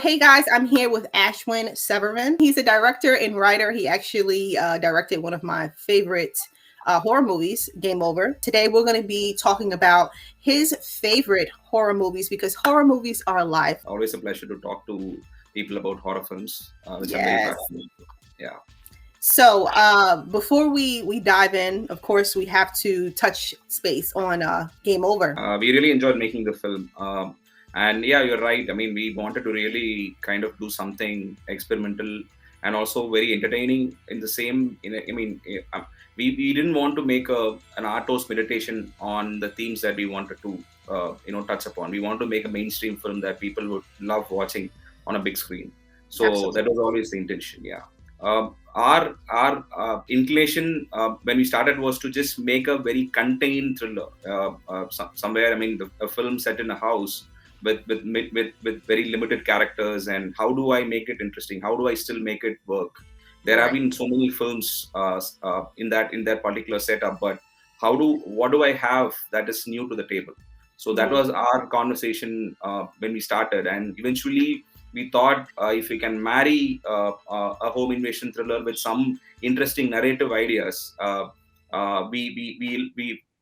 Hey guys, I'm here with Ashwin Saravanan. He's a director and writer. He actually directed one of my favorite horror movies, Game Over. Today we're going to be talking about his favorite horror movies because horror movies are alive. Always a pleasure to talk to people about horror films, which I'm very Yes. passionate about. Yeah. So before we dive in, of course, we have to touch space on Game Over. We really enjoyed making the film. And yeah, you're right. I mean, we wanted to really kind of do something experimental and also very entertaining in the same. We didn't want to make an arthouse meditation on the themes that we wanted to touch upon. We want to make a mainstream film that people would love watching on a big screen. So Absolutely. that was always the intention. Yeah. Our inclination when we started was to just make a very contained thriller somewhere. I mean, a film set in a house with very limited characters, and how do I make it interesting? How do I still make it work? There have Right. been so many films in that particular setup, but what do I have that is new to the table? So that Mhm. was our conversation when we started, and eventually we thought if we can marry a home invasion thriller with some interesting narrative ideas,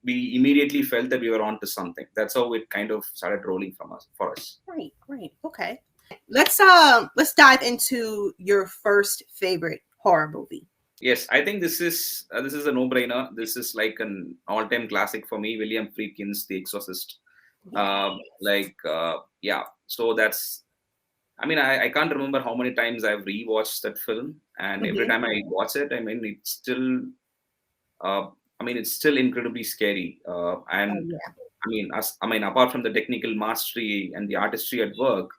we immediately felt that we were onto something. That's how it kind of started rolling for us. Great, great. Okay. Let's dive into your first favorite horror movie. Yes, I think this is a no-brainer. This is like an all-time classic for me. William Friedkin's The Exorcist. Yeah. So that's. I mean, I can't remember how many times I've rewatched that film, and every Hmm. time I watch it, I mean, uh, it's still incredibly scary. Oh And yeah. apart from the technical mastery and the artistry at work,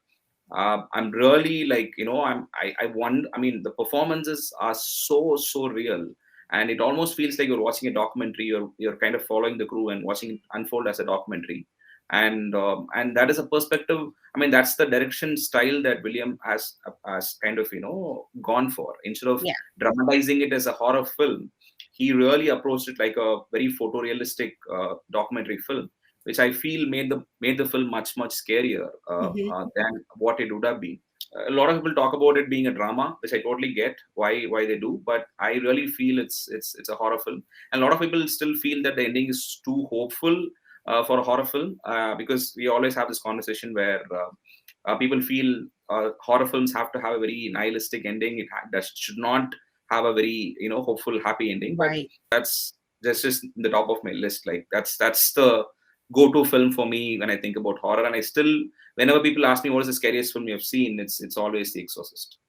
I'm really like, I want. I mean, the performances are so real, and it almost feels like you're watching a documentary. You're kind of following the crew and watching it unfold as a documentary, and that is a perspective. I mean, that's the direction style that William has kind of gone for. Instead of Yeah. dramatizing it as a horror film, he really approached it like a very photorealistic documentary film, which I feel made the film much scarier Hmm. than what it would have been. A lot of people talk about it being a drama, which I totally get why they do, but I really feel it's a horror film. And a lot of people still feel that the ending is too hopeful for a horror film, because we always have this conversation where people feel horror films have to have a very nihilistic ending. That should not have a very hopeful happy ending. But Right. that's just the top of my list. Like that's the go-to film for me when I think about horror. And I still, whenever people ask me what is the scariest film you've seen, it's always The Exorcist.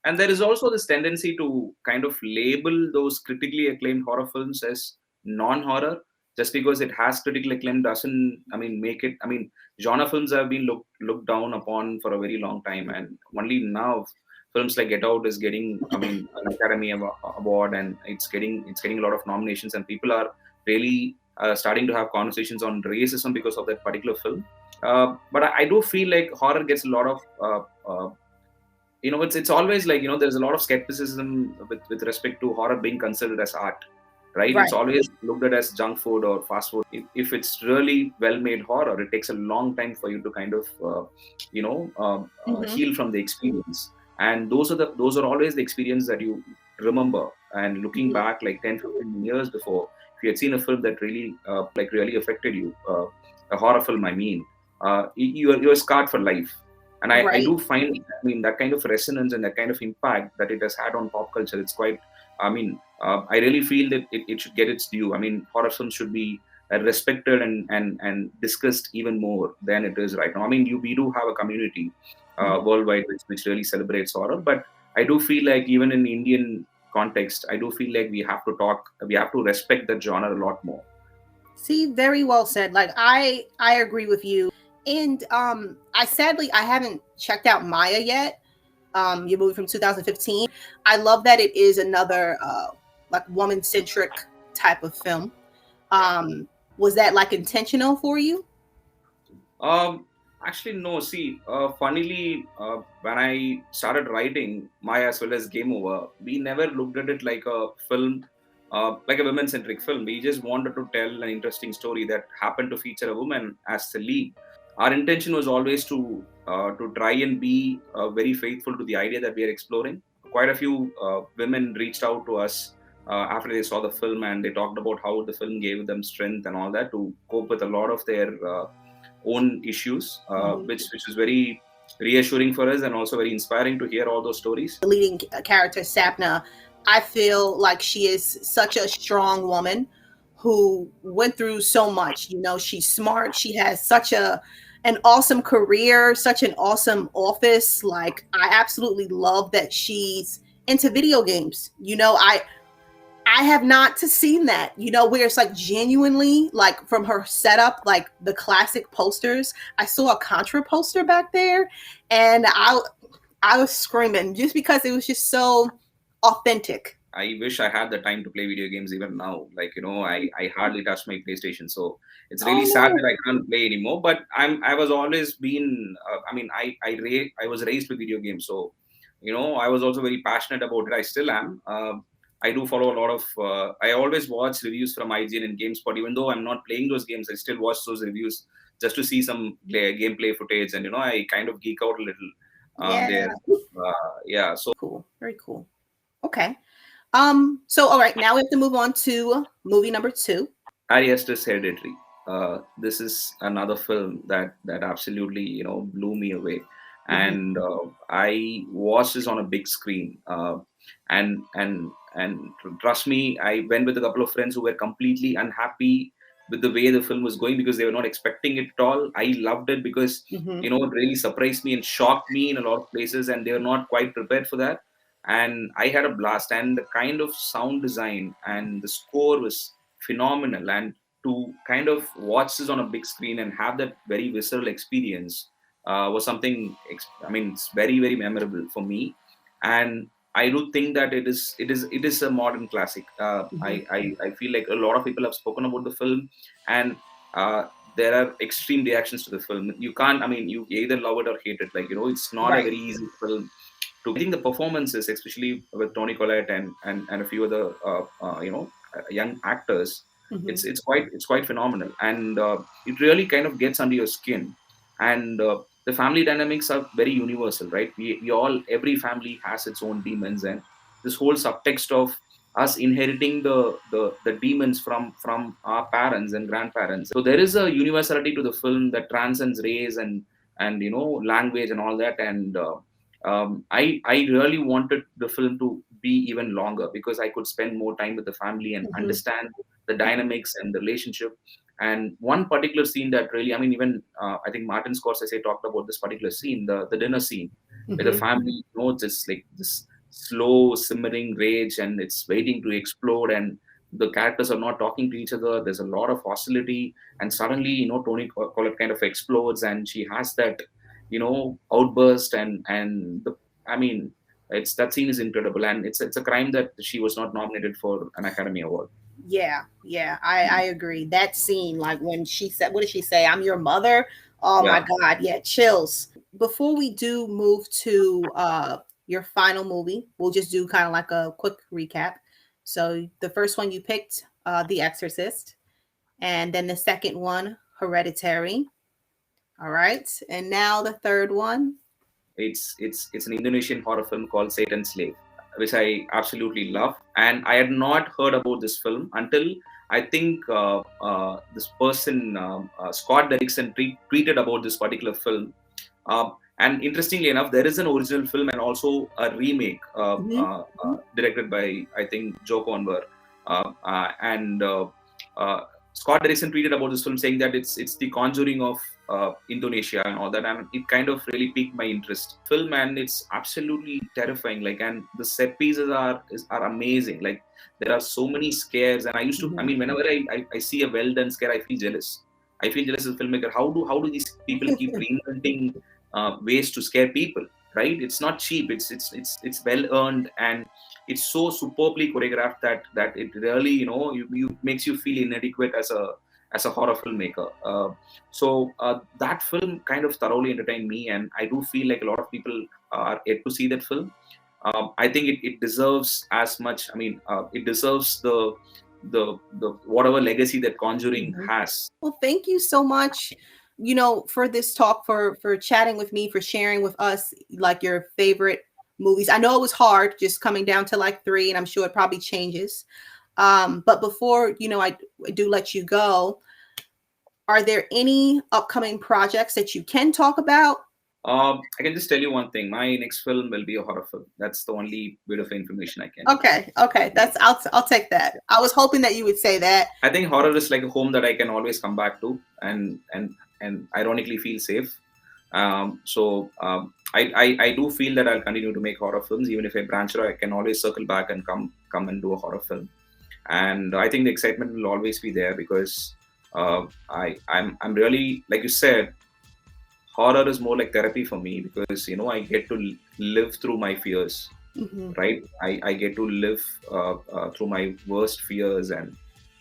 And there is also this tendency to kind of label those critically acclaimed horror films as non-horror. Just because it has critical acclaim doesn't, make it. I mean, genre films have been looked down upon for a very long time, and only now films like Get Out is getting, an Academy Award, and it's getting a lot of nominations, and people are really starting to have conversations on racism because of that particular film. But I do feel like horror gets a lot of it's always like, there's a lot of skepticism with respect to horror being considered as art, right? It's Right. always looked at as junk food or fast food. If it's really well made horror, it takes a long time for you to kind of Hmm. heal from the experience. And those are always the experience that you remember. And looking Hmm. back like 10-15 years before, if you had seen a film that really affected you, a horror film, you're scarred for life. And I Right. do find, that kind of resonance and that kind of impact that it has had on pop culture, it's quite, I really feel that it should get its due. I mean, horror films should be respected and discussed even more than it is right now. I mean, we do have a community Mhm. worldwide which really celebrates horror, but I do feel like even in Indian context, I do feel like we have to respect that genre a lot more. See, very well said. Like I agree with you. And I haven't checked out Maya yet. Your movie from 2015. I love that it is another like woman centric type of film. Yeah. Was that like intentional for you? Um, Actually, no. See, funnily, when I started writing Maya as well as Game Over, we never looked at it like a film, like a women-centric film. We just wanted to tell an interesting story that happened to feature a woman as the lead. Our intention was always to to try and be very faithful to the idea that we are exploring. Quite a few women reached out to us after they saw the film, and they talked about how the film gave them strength and all that to cope with a lot of their own issues, which is very reassuring for us and also very inspiring to hear all those stories. The leading character, Sapna, I feel like she is such a strong woman who went through so much. You know, she's smart. She has such an awesome career, such an awesome office. Like, I absolutely love that she's into video games. You know, I have not seen that, you know, where it's like genuinely, like from her setup, like the classic posters. I saw a Contra poster back there, and I was screaming just because it was just so authentic. I wish I had the time to play video games even now. Like, I hardly touch my PlayStation, so it's Oh really sad no. that I can't play anymore. But I was always been. I was raised with video games, so I was also very passionate about it. I still am. I do follow a lot of. I always watch reviews from IGN and GameSpot, even though I'm not playing those games. I still watch those reviews just to see some gameplay footage, and I kind of geek out a little Yeah. there. Yeah, so Cool. Very cool. Okay. So all right, now we have to move on to movie number 2. ARTESIA Hereditary. This is another film that absolutely blew me away, and I watched this on a big screen. And trust me, I went with a couple of friends who were completely unhappy with the way the film was going because they were not expecting it at all. I loved it because it really surprised me and shocked me in a lot of places, and they were not quite prepared for that. And I had a blast, and the kind of sound design and the score was phenomenal. And to kind of watch this on a big screen and have that very visceral experience was something. I mean, it's very very memorable for me, and I do think that it is a modern classic. I feel like a lot of people have spoken about the film, and there are extreme reactions to the film. You can't. I mean, you either love it or hate it. Like it's not a Right. very easy film. I think the performances, especially with Tony Collette and a few other young actors, it's quite phenomenal, and it really kind of gets under your skin. And the family dynamics are very universal, right? We all, every family has its own demons, and this whole subtext of us inheriting the demons from our parents and grandparents. So there is a universality to the film that transcends race and language and all that. And I really wanted the film to be even longer because I could spend more time with the family and understand the dynamics and the relationship. And one particular scene that really, I mean, even I think Martin Scorsese talked about this particular scene, the dinner scene, where the family knows it's like this slow simmering rage and it's waiting to explode, and the characters are not talking to each other. There's a lot of hostility, and suddenly Tony Collette kind of explodes, and she has that outburst, and I mean, it's that scene is incredible, and it's a crime that she was not nominated for an Academy Award. Yeah, I agree. That scene, like when she said, what did she say? I'm your mother. Oh my Yeah. God, yeah, chills. Before we do move to your final movie, we'll just do kind of like a quick recap. So the first one you picked, The Exorcist, and then the second one, Hereditary. All right, and now the third one. It's an Indonesian horror film called Satan's Slave, which I absolutely love. And I had not heard about this film until I think this person, Scott Derrickson, tweeted about this particular film. And interestingly enough, there is an original film and also a remake directed by, I think, Joe Conver. And Scott Derrickson tweeted about this film saying that it's the Conjuring of Indonesia and all that, and it kind of really piqued my interest. Film, and it's absolutely terrifying. Like, and the set pieces are amazing. Like, there are so many scares, and I used to. I mean, whenever I see a well done scare, I feel jealous. I feel jealous as a filmmaker. How do these people keep reinventing ways to scare people? Right? It's not cheap. It's well earned, and it's so superbly choreographed that it really you makes you feel inadequate as a horror filmmaker. So that film kind of thoroughly entertained me, and I do feel like a lot of people are yet to see that film. I think it deserves as much. I mean, it deserves the whatever legacy that Conjuring has. Well, thank you so much, for this talk, for chatting with me, for sharing with us like your favorite movies. I know it was hard just coming down to like 3, and I'm sure it probably changes. But before, I do let you go, are there any upcoming projects that you can talk about? I can just tell you one thing. My next film will be a horror film. That's the only bit of information I can. Okay. I'll take that. I was hoping that you would say that. I think horror is like a home that I can always come back to, and ironically feel safe. I do feel that I'll continue to make horror films, even if I branch out. I can always circle back and come and do a horror film. And I think the excitement will always be there because I'm really, like you said, horror is more like therapy for me because I get to live through my fears. Mm-hmm. Right? I get to live through my worst fears and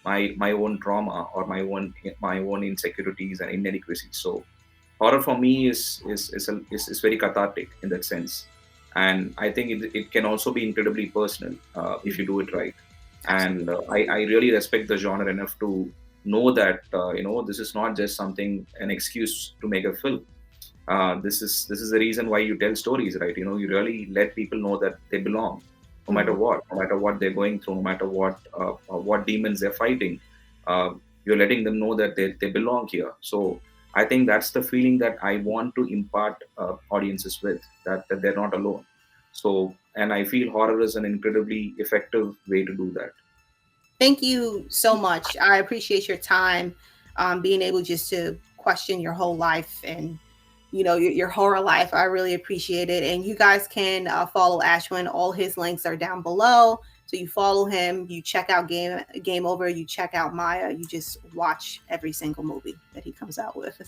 my own trauma or my own insecurities and inadequacies. So horror for me is very cathartic in that sense, and I think it can also be incredibly personal if you do it right. And I really respect the genre enough to know that this is not just an excuse to make a film. This is the reason why you tell stories, right? You really let people know that they belong, no matter what they're going through, no matter what demons they're fighting. You're letting them know that they belong here. So I think that's the feeling that I want to impart audiences with, that they're not alone. So, and I feel horror is an incredibly effective way to do that. Thank you so much. I appreciate your time, being able just to question your whole life and your horror life. I really appreciate it. And you guys can follow Ashwin. All his links are down below. So you follow him, you check out Game Over, you check out Maya, you just watch every single movie that he comes out with.